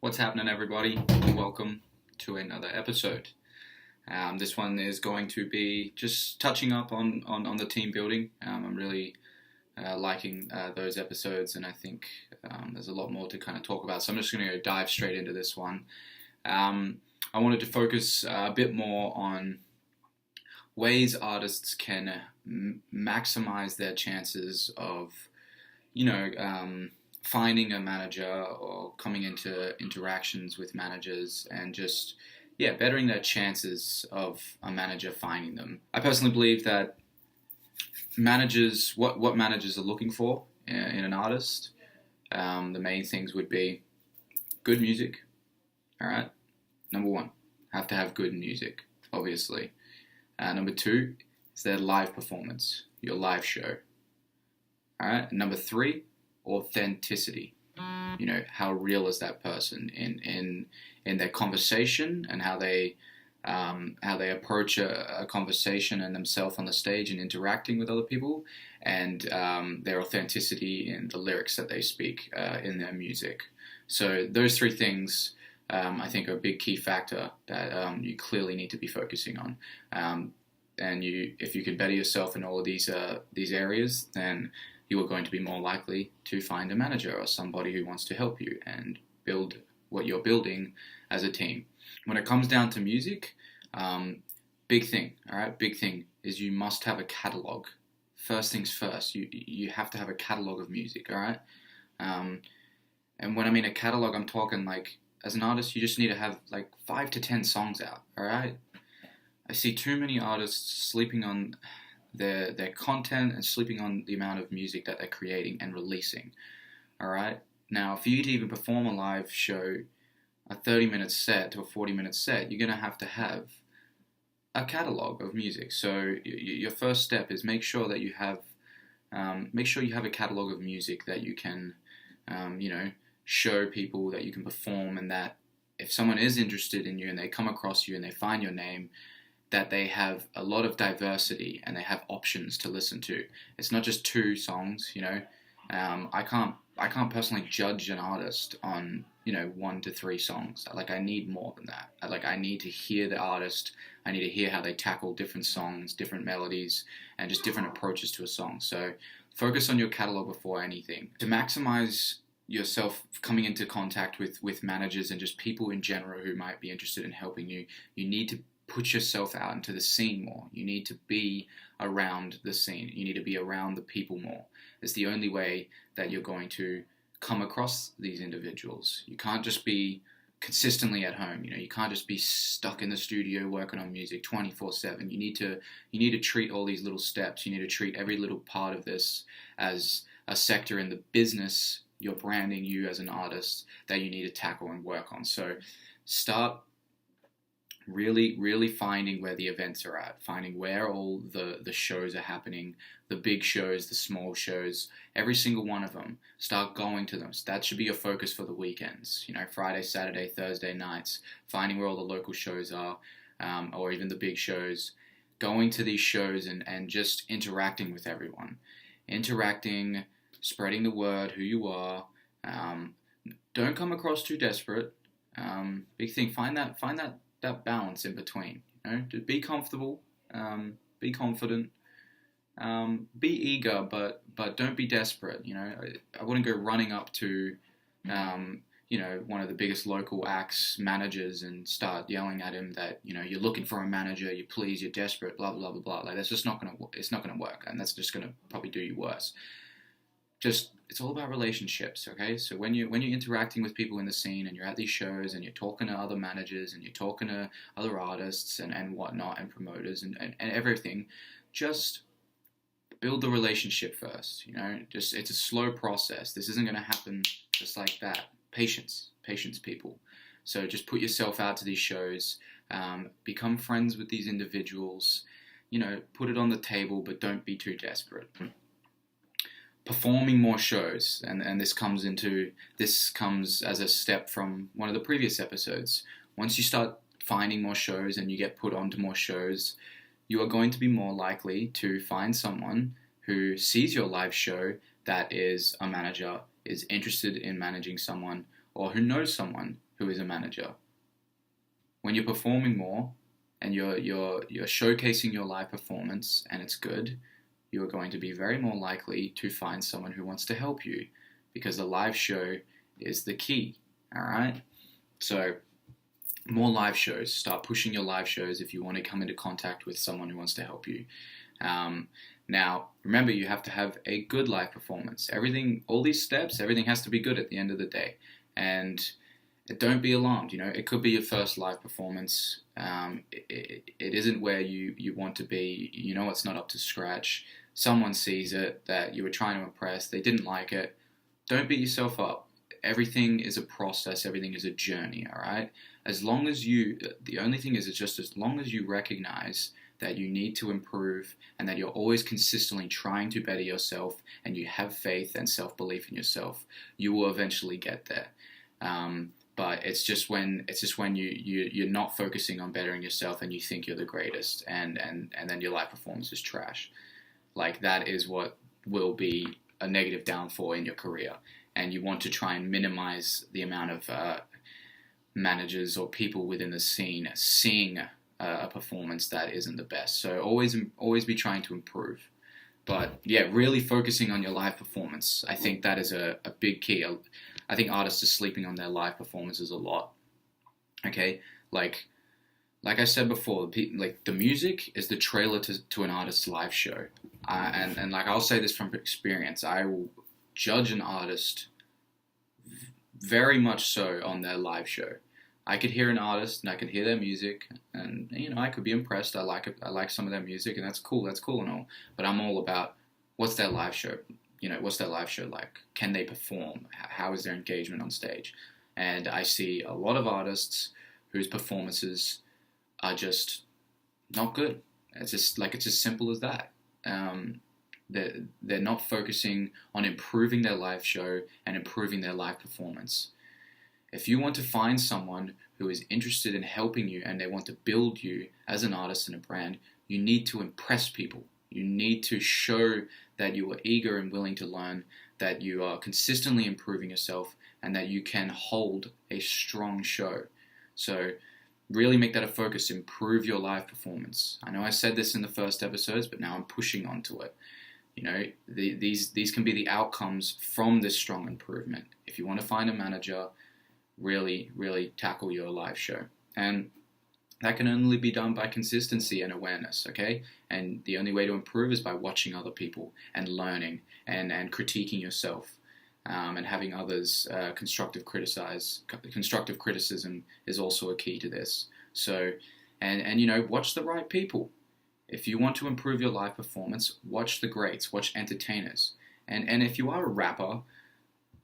What's happening, everybody? Welcome to another episode. This one is going to be just touching up on the team building. I'm really liking those episodes, and I think there's a lot more to kind of talk about. So I'm just going to dive straight into this one. I wanted to focus a bit more on ways artists can maximize their chances of, finding a manager or coming into interactions with managers and just, bettering their chances of a manager finding them. I personally believe that managers, what managers are looking for in an artist, the main things would be good music. All right, number one, have to have good music, obviously. Number two is their live performance, your live show. All right, number three, authenticity. How real is that person in their conversation and how they approach a conversation and themselves on the stage and interacting with other people, and their authenticity in the lyrics that they speak in their music. So those three things, I think, are a big key factor that you clearly need to be focusing on. And if you can better yourself in all of these areas, then you are going to be more likely to find a manager or somebody who wants to help you and build what you're building as a team. When it comes down to music, big thing is you must have a catalog. First things first, you have to have a catalog of music, all right? And when I mean a catalog, I'm talking like, as an artist, you just need to have like 5 to 10 songs out, all right? I see too many artists sleeping on their content and sleeping on the amount of music that they're creating and releasing. All right. Now, for you to even perform a live show, a 30-minute set to a 40-minute set, you're gonna have to have a catalog of music. So your first step is make sure you have a catalog of music that you can, show people, that you can perform, and that if someone is interested in you and they come across you and they find your name, that they have a lot of diversity and they have options to listen to. It's not just 2 songs, I can't personally judge an artist on, 1 to 3 songs. I need more than that. I need to hear the artist. I need to hear how they tackle different songs, different melodies, and just different approaches to a song. So focus on your catalog before anything. To maximize yourself coming into contact with managers and just people in general who might be interested in helping you, you need to put yourself out into the scene more. You need to be around the scene. You need to be around the people more. It's the only way that you're going to come across these individuals. You can't just be consistently at home. You can't just be stuck in the studio working on music 24/7. You need to treat all these little steps. You need to treat every little part of this as a sector in the business, your branding, you as an artist, that you need to tackle and work on. So start really finding where the events are at, finding where all the shows are happening, the big shows, the small shows, every single one of them. Start going to them. That should be your focus for the weekends. Friday, Saturday, Thursday nights, finding where all the local shows are, or even the big shows, going to these shows and just interacting with everyone. Interacting, spreading the word, who you are. Don't come across too desperate. Big thing, find that balance in between. To be comfortable, be confident, be eager, but don't be desperate. I wouldn't go running up to one of the biggest local acts managers and start yelling at him that you're looking for a manager, you're desperate, blah blah blah blah. It's just not gonna work, and that's just gonna probably do you worse. It's all about relationships, okay? So when you're interacting with people in the scene and you're at these shows and you're talking to other managers and you're talking to other artists and whatnot and promoters and everything, just build the relationship first. It's a slow process. This isn't going to happen just like that. Patience, people. So just put yourself out to these shows, become friends with these individuals, put it on the table, but don't be too desperate. Performing more shows, and this comes as a step from one of the previous episodes. Once you start finding more shows and you get put onto more shows, you are going to be more likely to find someone who sees your live show that is a manager, is interested in managing someone, or who knows someone who is a manager. When you're performing more and you're showcasing your live performance and it's good, you are going to be very more likely to find someone who wants to help you, because the live show is the key. All right? So more live shows. Start pushing your live shows if you want to come into contact with someone who wants to help you. Now, remember, you have to have a good live performance. All these steps, everything has to be good at the end of the day. And don't be alarmed. It could be your first live performance. It isn't where you want to be. It's not up to scratch. Someone sees it that you were trying to impress. They didn't like it. Don't beat yourself up. Everything is a process. Everything is a journey, all right? The only thing is, it's just as long as you recognize that you need to improve and that you're always consistently trying to better yourself and you have faith and self-belief in yourself, you will eventually get there. But it's just when you're not focusing on bettering yourself and you think you're the greatest, and then your live performance is trash. Like, that is what will be a negative downfall in your career. And you want to try and minimize the amount of managers or people within the scene seeing a performance that isn't the best. So always be trying to improve. But yeah, really focusing on your live performance. I think that is a big key. I think artists are sleeping on their live performances a lot. Okay, like I said before, like, the music is the trailer to an artist's live show. And like, I'll say this from experience, I will judge an artist very much so on their live show. I could hear an artist and I could hear their music, and I could be impressed. I like it. I like some of their music, and that's cool and all. But I'm all about, what's their live show? What's their live show like? Can they perform? How is their engagement on stage? And I see a lot of artists whose performances are just not good. It's as simple as that. They're not focusing on improving their live show and improving their live performance. If you want to find someone who is interested in helping you and they want to build you as an artist and a brand, you need to impress people. You need to show that you are eager and willing to learn, that you are consistently improving yourself, and that you can hold a strong show. So really make that a focus. Improve your live performance. I know I said this in the first episodes, but now I'm pushing onto it. These can be the outcomes from this strong improvement. If you want to find a manager, really, really tackle your live show. And that can only be done by consistency and awareness, okay? And the only way to improve is by watching other people and learning and critiquing yourself, and having others constructive criticism is also a key to this. So, and watch the right people. If you want to improve your live performance, watch the greats, watch entertainers. And if you are a rapper,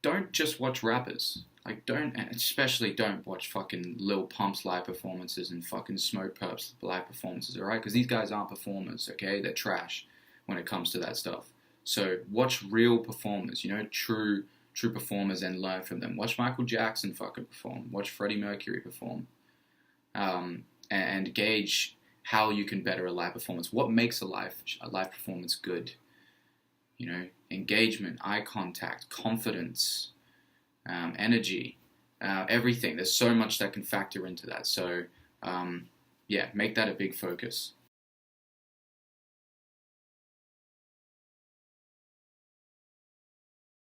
don't just watch rappers. Like, especially don't watch fucking Lil Pump's live performances and fucking Smoke Perp's live performances, alright? Because these guys aren't performers, okay? They're trash when it comes to that stuff. So watch real performers, true performers, and learn from them. Watch Michael Jackson fucking perform. Watch Freddie Mercury perform. And gauge how you can better a live performance. What makes a live performance good? Engagement, eye contact, confidence, energy, everything. There's so much that can factor into that. So, make that a big focus.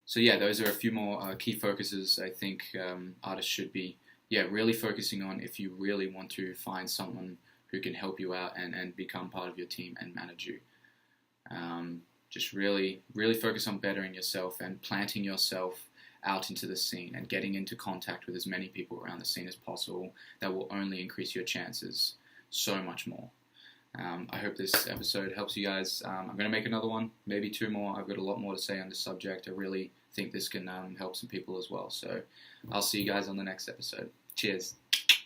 So yeah, those are a few more key focuses I think artists should be really focusing on if you really want to find someone who can help you out and become part of your team and manage you. Just really, really focus on bettering yourself and planting yourself out into the scene and getting into contact with as many people around the scene as possible. That will only increase your chances so much more. I hope this episode helps you guys. I'm going to make another one, maybe 2 more. I've got a lot more to say on this subject. I really think this can help some people as well. So I'll see you guys on the next episode. Cheers.